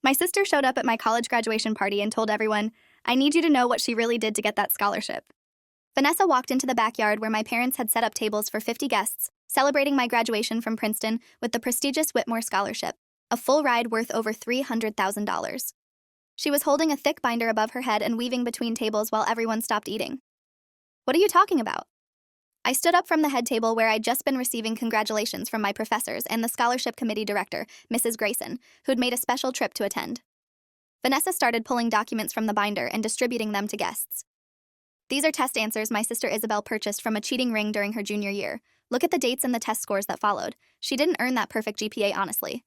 My sister showed up at my college graduation party and told everyone, I need you to know what she really did to get that scholarship. Vanessa walked into the backyard where my parents had set up tables for 50 guests, celebrating my graduation from Princeton with the prestigious Whitmore Scholarship, a full ride worth over $300,000. She was holding a thick binder above her head and weaving between tables while everyone stopped eating. What are you talking about? I stood up from the head table where I'd just been receiving congratulations from my professors and the scholarship committee director, Mrs. Grayson, who'd made a special trip to attend. Vanessa started pulling documents from the binder and distributing them to guests. These are test answers my sister Isabel purchased from a cheating ring during her junior year. Look at the dates and the test scores that followed. She didn't earn that perfect GPA, honestly.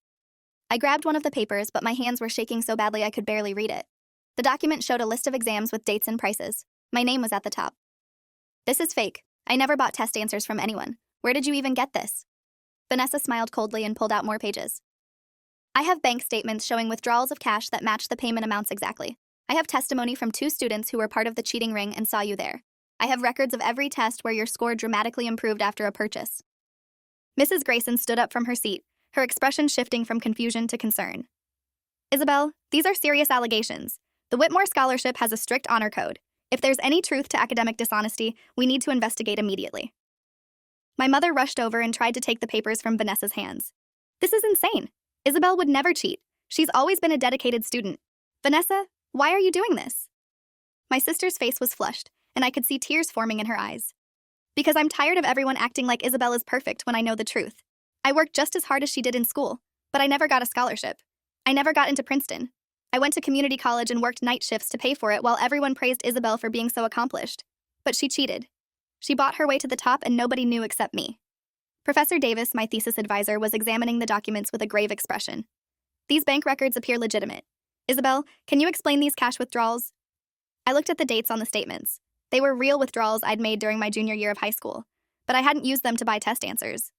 I grabbed one of the papers, but my hands were shaking so badly I could barely read it. The document showed a list of exams with dates and prices. My name was at the top. This is fake. I never bought test answers from anyone. Where did you even get this? Vanessa smiled coldly and pulled out more pages. I have bank statements showing withdrawals of cash that match the payment amounts exactly. I have testimony from 2 students who were part of the cheating ring and saw you there. I have records of every test where your score dramatically improved after a purchase. Mrs. Grayson stood up from her seat, her expression shifting from confusion to concern. Isabel, these are serious allegations. The Whitmore Scholarship has a strict honor code. If there's any truth to academic dishonesty, we need to investigate immediately. My mother rushed over and tried to take the papers from Vanessa's hands. This is insane. Isabel would never cheat. She's always been a dedicated student. Vanessa, why are you doing this? My sister's face was flushed, and I could see tears forming in her eyes. Because I'm tired of everyone acting like Isabel is perfect when I know the truth. I worked just as hard as she did in school, but I never got a scholarship. I never got into Princeton. I went to community college and worked night shifts to pay for it while everyone praised Isabel for being so accomplished. But she cheated. She bought her way to the top and nobody knew except me. Professor Davis, my thesis advisor, was examining the documents with a grave expression. These bank records appear legitimate. Isabel, can you explain these cash withdrawals? I looked at the dates on the statements. They were real withdrawals I'd made during my junior year of high school, but I hadn't used them to buy test answers.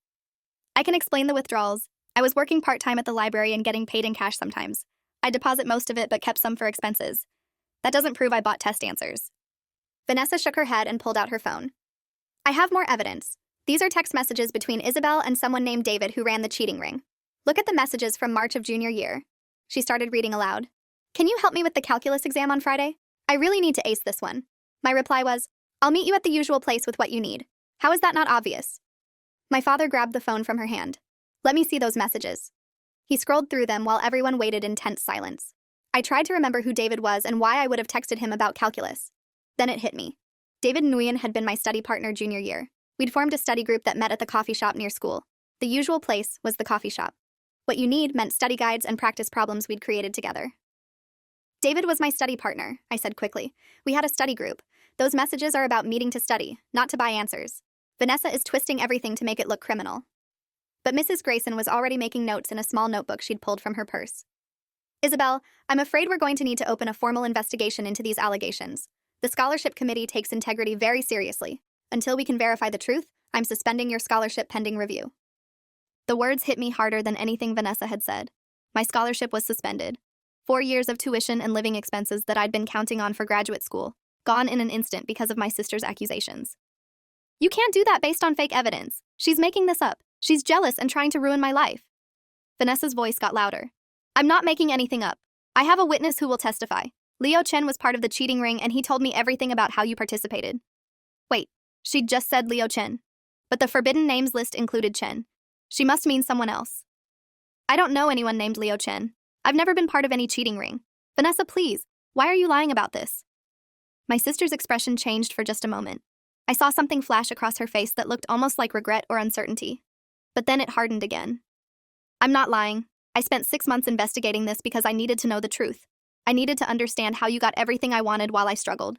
I can explain the withdrawals. I was working part-time at the library and getting paid in cash sometimes. I deposit most of it but kept some for expenses. That doesn't prove I bought test answers. Vanessa shook her head and pulled out her phone. I have more evidence. These are text messages between Isabel and someone named David who ran the cheating ring. Look at the messages from March of junior year. She started reading aloud. Can you help me with the calculus exam on Friday? I really need to ace this one. My reply was, I'll meet you at the usual place with what you need. How is that not obvious? My father grabbed the phone from her hand. Let me see those messages. He scrolled through them while everyone waited in tense silence. I tried to remember who David was and why I would have texted him about calculus. Then it hit me. David Nguyen had been my study partner junior year. We'd formed a study group that met at the coffee shop near school. The usual place was the coffee shop. What you need meant study guides and practice problems we'd created together. David was my study partner, I said quickly. We had a study group. Those messages are about meeting to study, not to buy answers. Vanessa is twisting everything to make it look criminal. But Mrs. Grayson was already making notes in a small notebook she'd pulled from her purse. Isabel, I'm afraid we're going to need to open a formal investigation into these allegations. The scholarship committee takes integrity very seriously. Until we can verify the truth, I'm suspending your scholarship pending review. The words hit me harder than anything Vanessa had said. My scholarship was suspended. 4 years of tuition and living expenses that I'd been counting on for graduate school, gone in an instant because of my sister's accusations. You can't do that based on fake evidence. She's making this up. She's jealous and trying to ruin my life. Vanessa's voice got louder. I'm not making anything up. I have a witness who will testify. Leo Chen was part of the cheating ring and he told me everything about how you participated. Wait, she'd just said Leo Chen. But the forbidden names list included Chen. She must mean someone else. I don't know anyone named Leo Chen. I've never been part of any cheating ring. Vanessa, please, why are you lying about this? My sister's expression changed for just a moment. I saw something flash across her face that looked almost like regret or uncertainty. But then it hardened again. I'm not lying. I spent 6 months investigating this because I needed to know the truth. I needed to understand how you got everything I wanted while I struggled.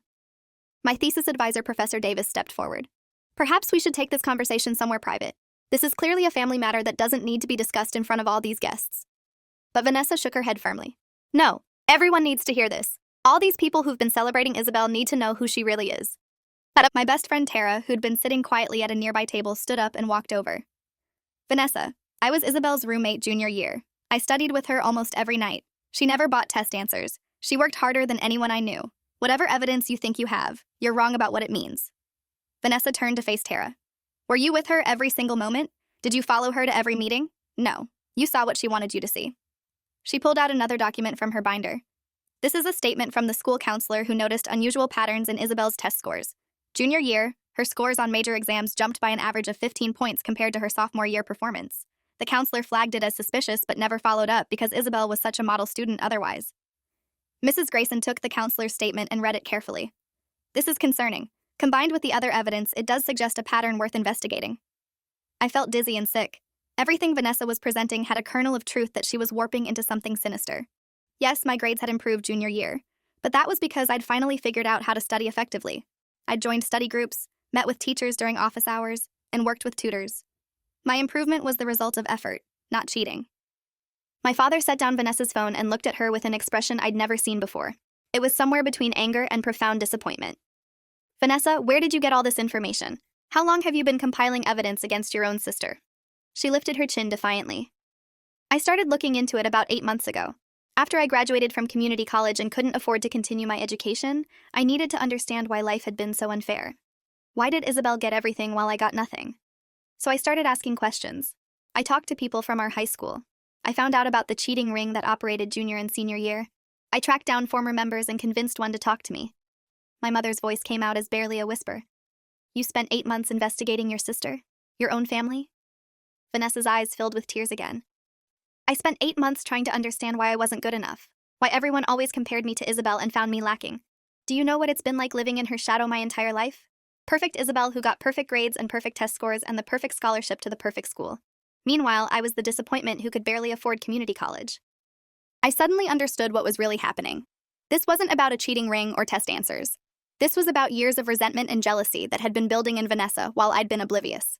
My thesis advisor, Professor Davis, stepped forward. Perhaps we should take this conversation somewhere private. This is clearly a family matter that doesn't need to be discussed in front of all these guests. But Vanessa shook her head firmly. No, everyone needs to hear this. All these people who've been celebrating Isabel need to know who she really is. My best friend Tara, who'd been sitting quietly at a nearby table, stood up and walked over. Vanessa, I was Isabel's roommate junior year. I studied with her almost every night. She never bought test answers. She worked harder than anyone I knew. Whatever evidence you think you have, you're wrong about what it means. Vanessa turned to face Tara. Were you with her every single moment? Did you follow her to every meeting? No. You saw what she wanted you to see. She pulled out another document from her binder. This is a statement from the school counselor who noticed unusual patterns in Isabel's test scores. Junior year, her scores on major exams jumped by an average of 15 points compared to her sophomore year performance. The counselor flagged it as suspicious but never followed up because Isabel was such a model student otherwise. Mrs. Grayson took the counselor's statement and read it carefully. This is concerning. Combined with the other evidence, it does suggest a pattern worth investigating. I felt dizzy and sick. Everything Vanessa was presenting had a kernel of truth that she was warping into something sinister. Yes, my grades had improved junior year, but that was because I'd finally figured out how to study effectively. I'd joined study groups, met with teachers during office hours, and worked with tutors. My improvement was the result of effort, not cheating. My father set down Vanessa's phone and looked at her with an expression I'd never seen before. It was somewhere between anger and profound disappointment. Vanessa, where did you get all this information? How long have you been compiling evidence against your own sister? She lifted her chin defiantly. I started looking into it about 8 months ago. After I graduated from community college and couldn't afford to continue my education, I needed to understand why life had been so unfair. Why did Isabel get everything while I got nothing? So I started asking questions. I talked to people from our high school. I found out about the cheating ring that operated junior and senior year. I tracked down former members and convinced one to talk to me. My mother's voice came out as barely a whisper. You spent 8 months investigating your sister? Your own family? Vanessa's eyes filled with tears again. I spent 8 months trying to understand why I wasn't good enough, why everyone always compared me to Isabel and found me lacking. Do you know what it's been like living in her shadow my entire life? Perfect Isabel who got perfect grades and perfect test scores and the perfect scholarship to the perfect school. Meanwhile, I was the disappointment who could barely afford community college. I suddenly understood what was really happening. This wasn't about a cheating ring or test answers. This was about years of resentment and jealousy that had been building in Vanessa while I'd been oblivious.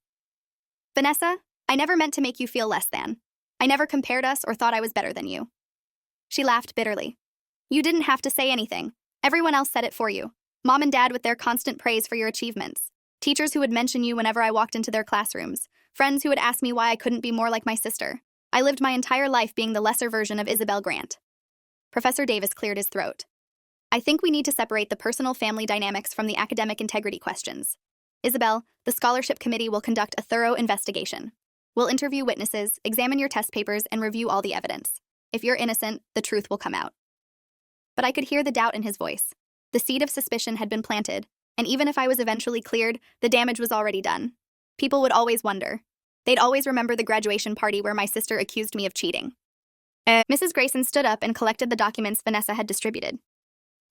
Vanessa, I never meant to make you feel less than. I never compared us or thought I was better than you. She laughed bitterly. You didn't have to say anything. Everyone else said it for you. Mom and Dad with their constant praise for your achievements. Teachers who would mention you whenever I walked into their classrooms. Friends who would ask me why I couldn't be more like my sister. I lived my entire life being the lesser version of Isabel Grant. Professor Davis cleared his throat. I think we need to separate the personal family dynamics from the academic integrity questions. Isabel, the scholarship committee will conduct a thorough investigation. We'll interview witnesses, examine your test papers, and review all the evidence. If you're innocent, the truth will come out. But I could hear the doubt in his voice. The seed of suspicion had been planted, and even if I was eventually cleared, the damage was already done. People would always wonder. They'd always remember the graduation party where my sister accused me of cheating. Mrs. Grayson stood up and collected the documents Vanessa had distributed.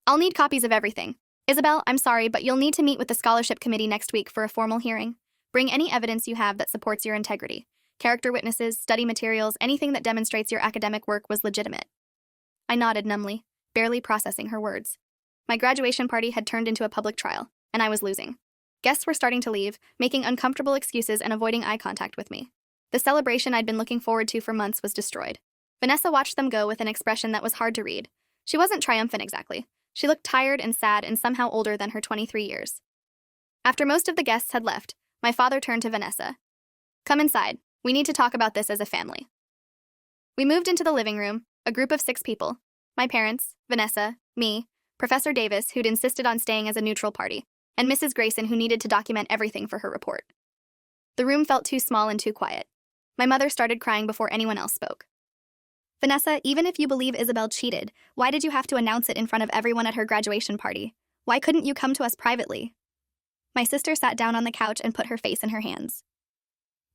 I'll need copies of everything. Isabel, I'm sorry, but you'll need to meet with the scholarship committee next week for a formal hearing. Bring any evidence you have that supports your integrity. Character witnesses, study materials, anything that demonstrates your academic work was legitimate. I nodded numbly, barely processing her words. My graduation party had turned into a public trial, and I was losing. Guests were starting to leave, making uncomfortable excuses and avoiding eye contact with me. The celebration I'd been looking forward to for months was destroyed. Vanessa watched them go with an expression that was hard to read. She wasn't triumphant exactly. She looked tired and sad and somehow older than her 23 years. After most of the guests had left, my father turned to Vanessa. Come inside. We need to talk about this as a family. We moved into the living room, a group of 6 people. My parents, Vanessa, me, Professor Davis, who'd insisted on staying as a neutral party, and Mrs. Grayson, who needed to document everything for her report. The room felt too small and too quiet. My mother started crying before anyone else spoke. Vanessa, even if you believe Isabel cheated, why did you have to announce it in front of everyone at her graduation party? Why couldn't you come to us privately? My sister sat down on the couch and put her face in her hands.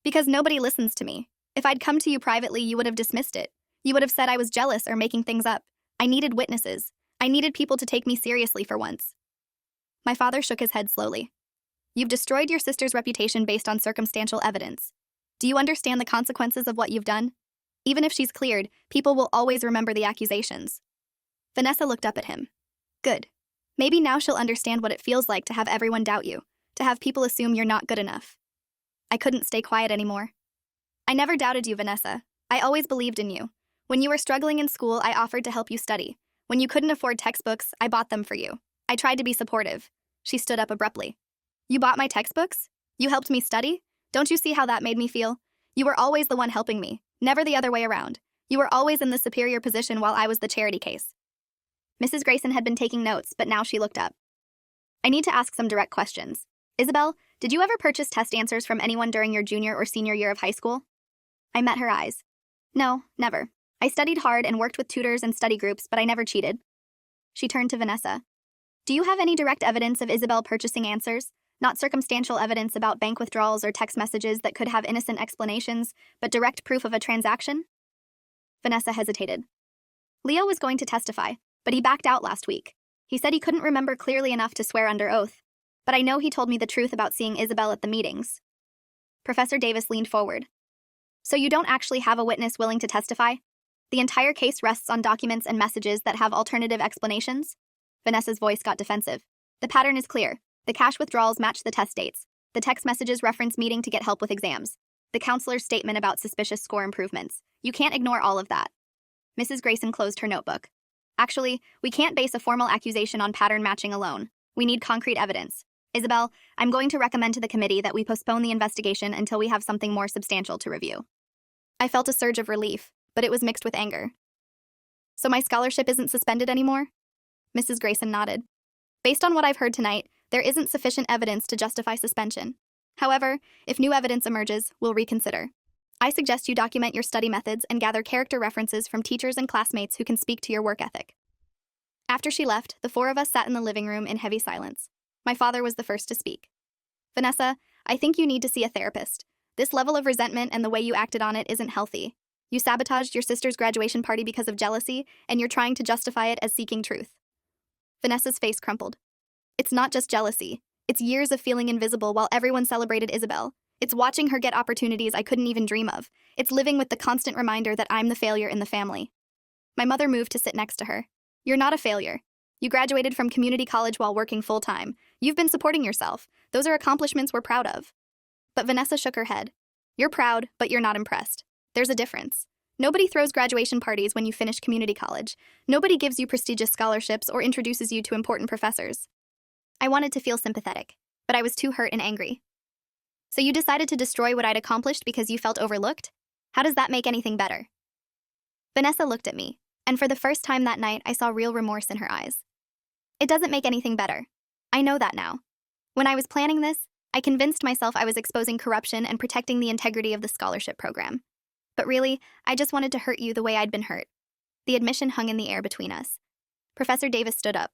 Because nobody listens to me. If I'd come to you privately, you would have dismissed it. You would have said I was jealous or making things up. I needed witnesses. I needed people to take me seriously for once. My father shook his head slowly. You've destroyed your sister's reputation based on circumstantial evidence. Do you understand the consequences of what you've done? Even if she's cleared, people will always remember the accusations. Vanessa looked up at him. Good. Maybe now she'll understand what it feels like to have everyone doubt you, to have people assume you're not good enough. I couldn't stay quiet anymore. I never doubted you, Vanessa. I always believed in you. When you were struggling in school, I offered to help you study. When you couldn't afford textbooks, I bought them for you. I tried to be supportive. She stood up abruptly. You bought my textbooks? You helped me study? Don't you see how that made me feel? You were always the one helping me, never the other way around. You were always in the superior position while I was the charity case. Mrs. Grayson had been taking notes, but now she looked up. I need to ask some direct questions. Isabel, did you ever purchase test answers from anyone during your junior or senior year of high school? I met her eyes. No, never. I studied hard and worked with tutors and study groups, but I never cheated. She turned to Vanessa. Do you have any direct evidence of Isabel purchasing answers? Not circumstantial evidence about bank withdrawals or text messages that could have innocent explanations, but direct proof of a transaction? Vanessa hesitated. Leo was going to testify, but he backed out last week. He said he couldn't remember clearly enough to swear under oath, but I know he told me the truth about seeing Isabel at the meetings. Professor Davis leaned forward. So you don't actually have a witness willing to testify? The entire case rests on documents and messages that have alternative explanations? Vanessa's voice got defensive. The pattern is clear. The cash withdrawals match the test dates. The text messages reference meeting to get help with exams. The counselor's statement about suspicious score improvements. You can't ignore all of that. Mrs. Grayson closed her notebook. Actually, we can't base a formal accusation on pattern matching alone. We need concrete evidence. Isabel, I'm going to recommend to the committee that we postpone the investigation until we have something more substantial to review. I felt a surge of relief, but it was mixed with anger. So my scholarship isn't suspended anymore? Mrs. Grayson nodded. Based on what I've heard tonight, there isn't sufficient evidence to justify suspension. However, if new evidence emerges, we'll reconsider. I suggest you document your study methods and gather character references from teachers and classmates who can speak to your work ethic. After she left, the four of us sat in the living room in heavy silence. My father was the first to speak. Vanessa, I think you need to see a therapist. This level of resentment and the way you acted on it isn't healthy. You sabotaged your sister's graduation party because of jealousy, and you're trying to justify it as seeking truth. Vanessa's face crumpled. It's not just jealousy. It's years of feeling invisible while everyone celebrated Isabel. It's watching her get opportunities I couldn't even dream of. It's living with the constant reminder that I'm the failure in the family. My mother moved to sit next to her. You're not a failure. You graduated from community college while working full-time. You've been supporting yourself. Those are accomplishments we're proud of. But Vanessa shook her head. You're proud, but you're not impressed. There's a difference. Nobody throws graduation parties when you finish community college. Nobody gives you prestigious scholarships or introduces you to important professors. I wanted to feel sympathetic, but I was too hurt and angry. So you decided to destroy what I'd accomplished because you felt overlooked? How does that make anything better? Vanessa looked at me, and for the first time that night, I saw real remorse in her eyes. It doesn't make anything better. I know that now. When I was planning this, I convinced myself I was exposing corruption and protecting the integrity of the scholarship program. But really, I just wanted to hurt you the way I'd been hurt. The admission hung in the air between us. Professor Davis stood up.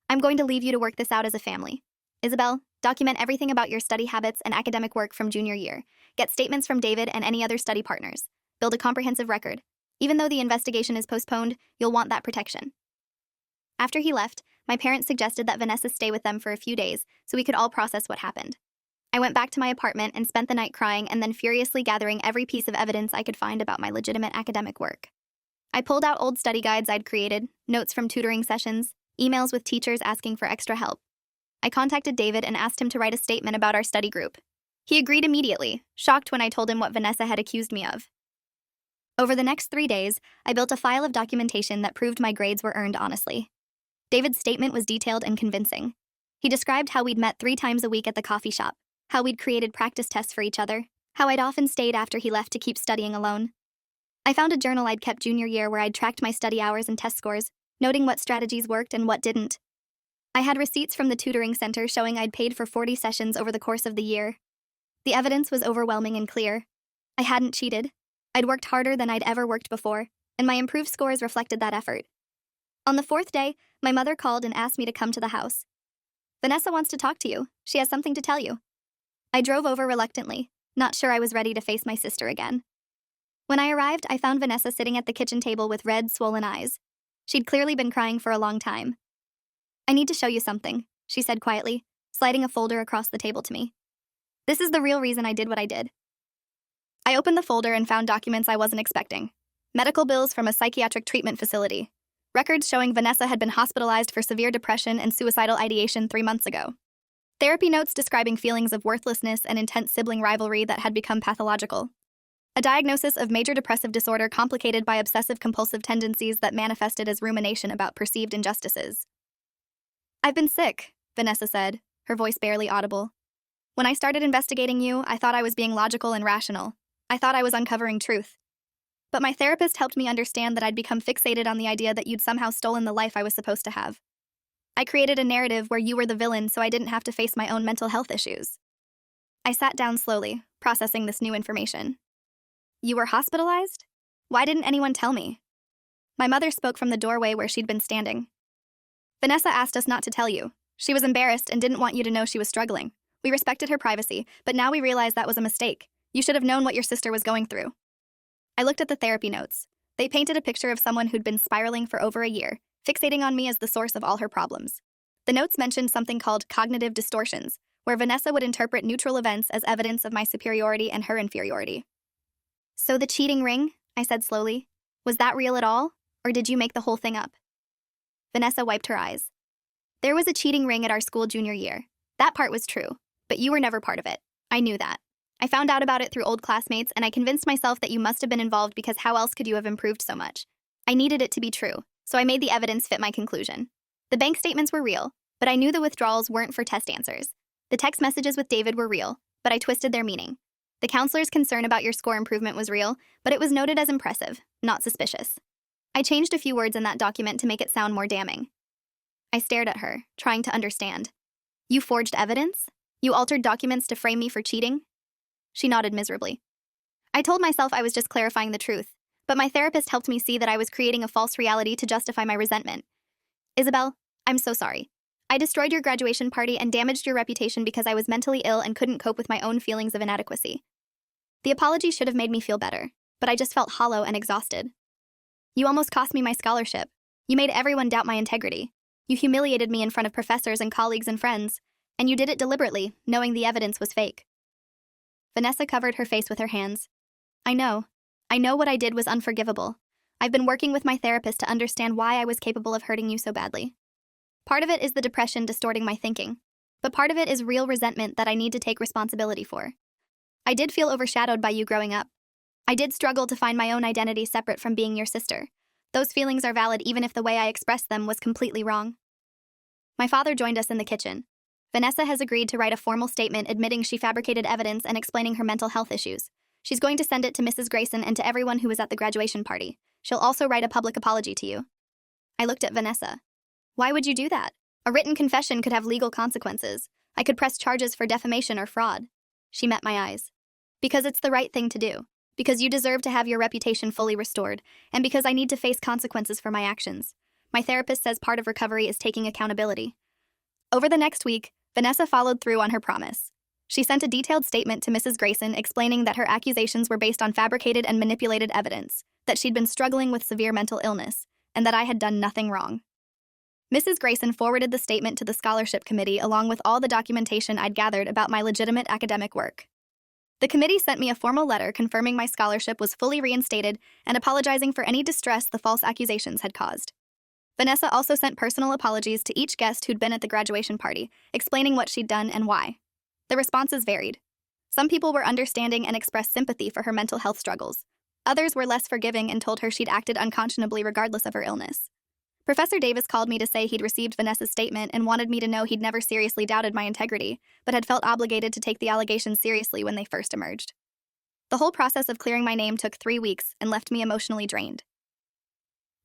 I'm going to leave you to work this out as a family. Isabel, document everything about your study habits and academic work from junior year. Get statements from David and any other study partners. Build a comprehensive record. Even though the investigation is postponed, you'll want that protection. After he left, my parents suggested that Vanessa stay with them for a few days so we could all process what happened. I went back to my apartment and spent the night crying and then furiously gathering every piece of evidence I could find about my legitimate academic work. I pulled out old study guides I'd created, notes from tutoring sessions, emails with teachers asking for extra help. I contacted David and asked him to write a statement about our study group. He agreed immediately, shocked when I told him what Vanessa had accused me of. Over the next 3 days, I built a file of documentation that proved my grades were earned honestly. David's statement was detailed and convincing. He described how we'd met 3 times a week at the coffee shop, how we'd created practice tests for each other, how I'd often stayed after he left to keep studying alone. I found a journal I'd kept junior year where I'd tracked my study hours and test scores, noting what strategies worked and what didn't. I had receipts from the tutoring center showing I'd paid for 40 sessions over the course of the year. The evidence was overwhelming and clear. I hadn't cheated. I'd worked harder than I'd ever worked before, and my improved scores reflected that effort. On the 4th day, my mother called and asked me to come to the house. Vanessa wants to talk to you. She has something to tell you. I drove over reluctantly, not sure I was ready to face my sister again. When I arrived, I found Vanessa sitting at the kitchen table with red, swollen eyes. She'd clearly been crying for a long time. I need to show you something, she said quietly, sliding a folder across the table to me. This is the real reason I did what I did. I opened the folder and found documents I wasn't expecting. Medical bills from a psychiatric treatment facility. Records showing Vanessa had been hospitalized for severe depression and suicidal ideation 3 months ago. Therapy notes describing feelings of worthlessness and intense sibling rivalry that had become pathological. A diagnosis of major depressive disorder complicated by obsessive-compulsive tendencies that manifested as rumination about perceived injustices. I've been sick, Vanessa said, her voice barely audible. When I started investigating you, I thought I was being logical and rational. I thought I was uncovering truth. But my therapist helped me understand that I'd become fixated on the idea that you'd somehow stolen the life I was supposed to have. I created a narrative where you were the villain so I didn't have to face my own mental health issues. I sat down slowly, processing this new information. You were hospitalized? Why didn't anyone tell me? My mother spoke from the doorway where she'd been standing. Vanessa asked us not to tell you. She was embarrassed and didn't want you to know she was struggling. We respected her privacy, but now we realize that was a mistake. You should have known what your sister was going through. I looked at the therapy notes. They painted a picture of someone who'd been spiraling for over a year, fixating on me as the source of all her problems. The notes mentioned something called cognitive distortions, where Vanessa would interpret neutral events as evidence of my superiority and her inferiority. So the cheating ring, I said slowly, was that real at all, or did you make the whole thing up? Vanessa wiped her eyes. There was a cheating ring at our school junior year. That part was true, but you were never part of it. I knew that. I found out about it through old classmates, and I convinced myself that you must have been involved because how else could you have improved so much? I needed it to be true, so I made the evidence fit my conclusion. The bank statements were real, but I knew the withdrawals weren't for test answers. The text messages with David were real, but I twisted their meaning. The counselor's concern about your score improvement was real, but it was noted as impressive, not suspicious. I changed a few words in that document to make it sound more damning. I stared at her, trying to understand. You forged evidence? You altered documents to frame me for cheating? She nodded miserably. I told myself I was just clarifying the truth, but my therapist helped me see that I was creating a false reality to justify my resentment. Isabel, I'm so sorry. I destroyed your graduation party and damaged your reputation because I was mentally ill and couldn't cope with my own feelings of inadequacy. The apology should have made me feel better, but I just felt hollow and exhausted. You almost cost me my scholarship. You made everyone doubt my integrity. You humiliated me in front of professors and colleagues and friends, and you did it deliberately, knowing the evidence was fake. Vanessa covered her face with her hands. I know what I did was unforgivable. I've been working with my therapist to understand why I was capable of hurting you so badly. Part of it is the depression distorting my thinking, but part of it is real resentment that I need to take responsibility for. I did feel overshadowed by you growing up. I did struggle to find my own identity separate from being your sister. Those feelings are valid even if the way I expressed them was completely wrong. My father joined us in the kitchen. Vanessa has agreed to write a formal statement admitting she fabricated evidence and explaining her mental health issues. She's going to send it to Mrs. Grayson and to everyone who was at the graduation party. She'll also write a public apology to you. I looked at Vanessa. Why would you do that? A written confession could have legal consequences. I could press charges for defamation or fraud. She met my eyes. Because it's the right thing to do. Because you deserve to have your reputation fully restored. And because I need to face consequences for my actions. My therapist says part of recovery is taking accountability. Over the next week, Vanessa followed through on her promise. She sent a detailed statement to Mrs. Grayson explaining that her accusations were based on fabricated and manipulated evidence, that she'd been struggling with severe mental illness, and that I had done nothing wrong. Mrs. Grayson forwarded the statement to the scholarship committee along with all the documentation I'd gathered about my legitimate academic work. The committee sent me a formal letter confirming my scholarship was fully reinstated and apologizing for any distress the false accusations had caused. Vanessa also sent personal apologies to each guest who'd been at the graduation party, explaining what she'd done and why. The responses varied. Some people were understanding and expressed sympathy for her mental health struggles. Others were less forgiving and told her she'd acted unconscionably regardless of her illness. Professor Davis called me to say he'd received Vanessa's statement and wanted me to know he'd never seriously doubted my integrity, but had felt obligated to take the allegations seriously when they first emerged. The whole process of clearing my name took 3 weeks and left me emotionally drained.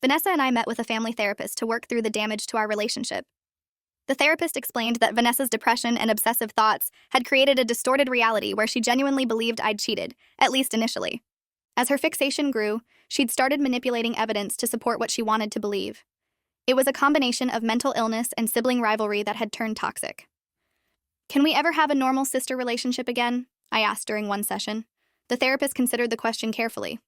Vanessa and I met with a family therapist to work through the damage to our relationship. The therapist explained that Vanessa's depression and obsessive thoughts had created a distorted reality where she genuinely believed I'd cheated, at least initially. As her fixation grew, she'd started manipulating evidence to support what she wanted to believe. It was a combination of mental illness and sibling rivalry that had turned toxic. Can we ever have a normal sister relationship again? I asked during one session. The therapist considered the question carefully.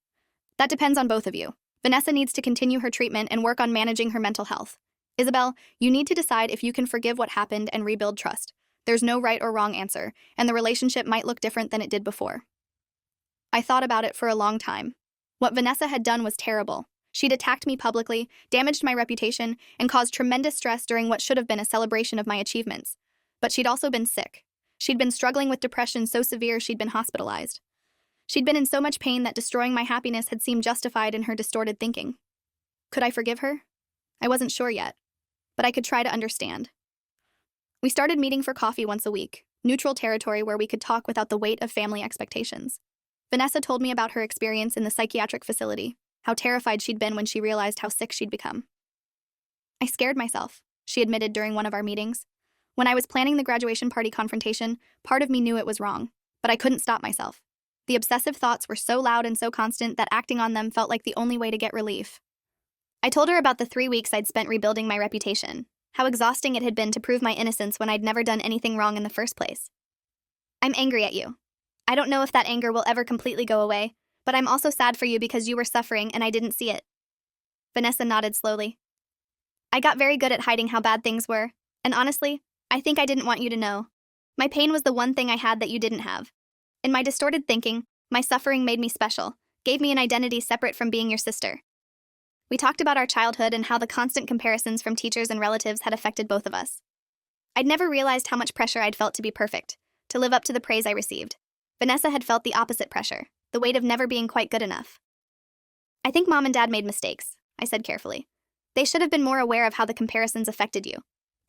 That depends on both of you. Vanessa needs to continue her treatment and work on managing her mental health. Isabel, you need to decide if you can forgive what happened and rebuild trust. There's no right or wrong answer, and the relationship might look different than it did before. I thought about it for a long time. What Vanessa had done was terrible. She'd attacked me publicly, damaged my reputation, and caused tremendous stress during what should have been a celebration of my achievements. But she'd also been sick. She'd been struggling with depression so severe she'd been hospitalized. She'd been in so much pain that destroying my happiness had seemed justified in her distorted thinking. Could I forgive her? I wasn't sure yet, but I could try to understand. We started meeting for coffee once a week, neutral territory where we could talk without the weight of family expectations. Vanessa told me about her experience in the psychiatric facility, how terrified she'd been when she realized how sick she'd become. I scared myself, she admitted during one of our meetings. When I was planning the graduation party confrontation, part of me knew it was wrong, but I couldn't stop myself. The obsessive thoughts were so loud and so constant that acting on them felt like the only way to get relief. I told her about the 3 weeks I'd spent rebuilding my reputation, how exhausting it had been to prove my innocence when I'd never done anything wrong in the first place. I'm angry at you. I don't know if that anger will ever completely go away, but I'm also sad for you because you were suffering and I didn't see it. Vanessa nodded slowly. I got very good at hiding how bad things were, and honestly, I think I didn't want you to know. My pain was the one thing I had that you didn't have. In my distorted thinking, my suffering made me special, gave me an identity separate from being your sister. We talked about our childhood and how the constant comparisons from teachers and relatives had affected both of us. I'd never realized how much pressure I'd felt to be perfect, to live up to the praise I received. Vanessa had felt the opposite pressure, the weight of never being quite good enough. I think Mom and Dad made mistakes, I said carefully. They should have been more aware of how the comparisons affected you.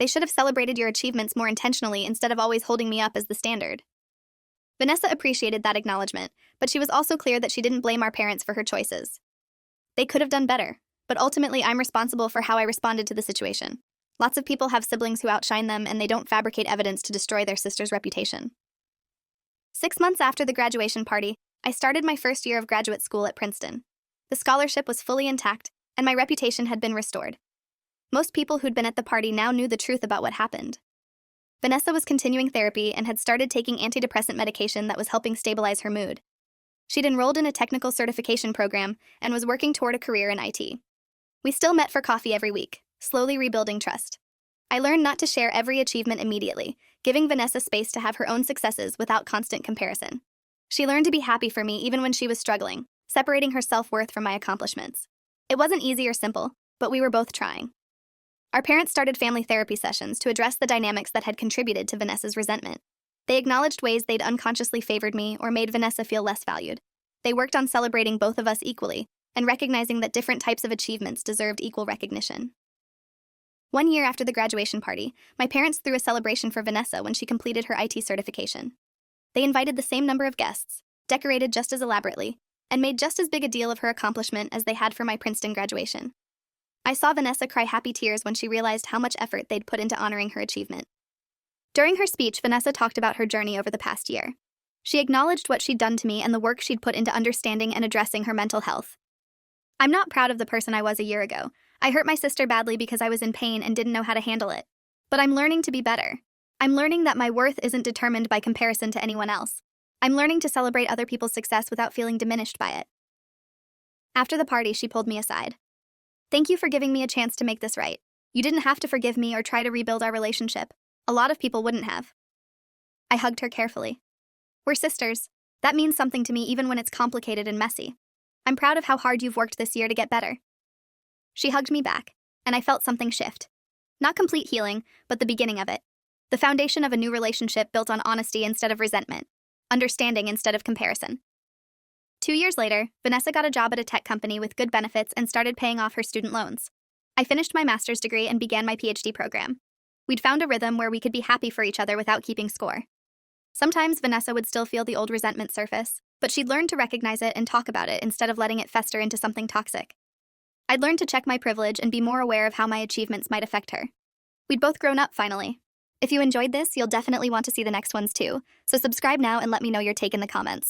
They should have celebrated your achievements more intentionally instead of always holding me up as the standard. Vanessa appreciated that acknowledgement, but she was also clear that she didn't blame our parents for her choices. They could have done better, but ultimately I'm responsible for how I responded to the situation. Lots of people have siblings who outshine them and they don't fabricate evidence to destroy their sister's reputation. 6 months after the graduation party, I started my first year of graduate school at Princeton. The scholarship was fully intact, and my reputation had been restored. Most people who'd been at the party now knew the truth about what happened. Vanessa was continuing therapy and had started taking antidepressant medication that was helping stabilize her mood. She'd enrolled in a technical certification program and was working toward a career in IT. We still met for coffee every week, slowly rebuilding trust. I learned not to share every achievement immediately, giving Vanessa space to have her own successes without constant comparison. She learned to be happy for me even when she was struggling, separating her self-worth from my accomplishments. It wasn't easy or simple, but we were both trying. Our parents started family therapy sessions to address the dynamics that had contributed to Vanessa's resentment. They acknowledged ways they'd unconsciously favored me or made Vanessa feel less valued. They worked on celebrating both of us equally and recognizing that different types of achievements deserved equal recognition. 1 year after the graduation party, my parents threw a celebration for Vanessa when she completed her IT certification. They invited the same number of guests, decorated just as elaborately, and made just as big a deal of her accomplishment as they had for my Princeton graduation. I saw Vanessa cry happy tears when she realized how much effort they'd put into honoring her achievement. During her speech, Vanessa talked about her journey over the past year. She acknowledged what she'd done to me and the work she'd put into understanding and addressing her mental health. I'm not proud of the person I was a year ago. I hurt my sister badly because I was in pain and didn't know how to handle it. But I'm learning to be better. I'm learning that my worth isn't determined by comparison to anyone else. I'm learning to celebrate other people's success without feeling diminished by it. After the party, she pulled me aside. Thank you for giving me a chance to make this right. You didn't have to forgive me or try to rebuild our relationship. A lot of people wouldn't have. I hugged her carefully. We're sisters. That means something to me even when it's complicated and messy. I'm proud of how hard you've worked this year to get better. She hugged me back, and I felt something shift. Not complete healing, but the beginning of it. The foundation of a new relationship built on honesty instead of resentment. Understanding instead of comparison. 2 years later, Vanessa got a job at a tech company with good benefits and started paying off her student loans. I finished my master's degree and began my PhD program. We'd found a rhythm where we could be happy for each other without keeping score. Sometimes Vanessa would still feel the old resentment surface, but she'd learned to recognize it and talk about it instead of letting it fester into something toxic. I'd learned to check my privilege and be more aware of how my achievements might affect her. We'd both grown up, finally. If you enjoyed this, you'll definitely want to see the next ones too, so subscribe now and let me know your take in the comments.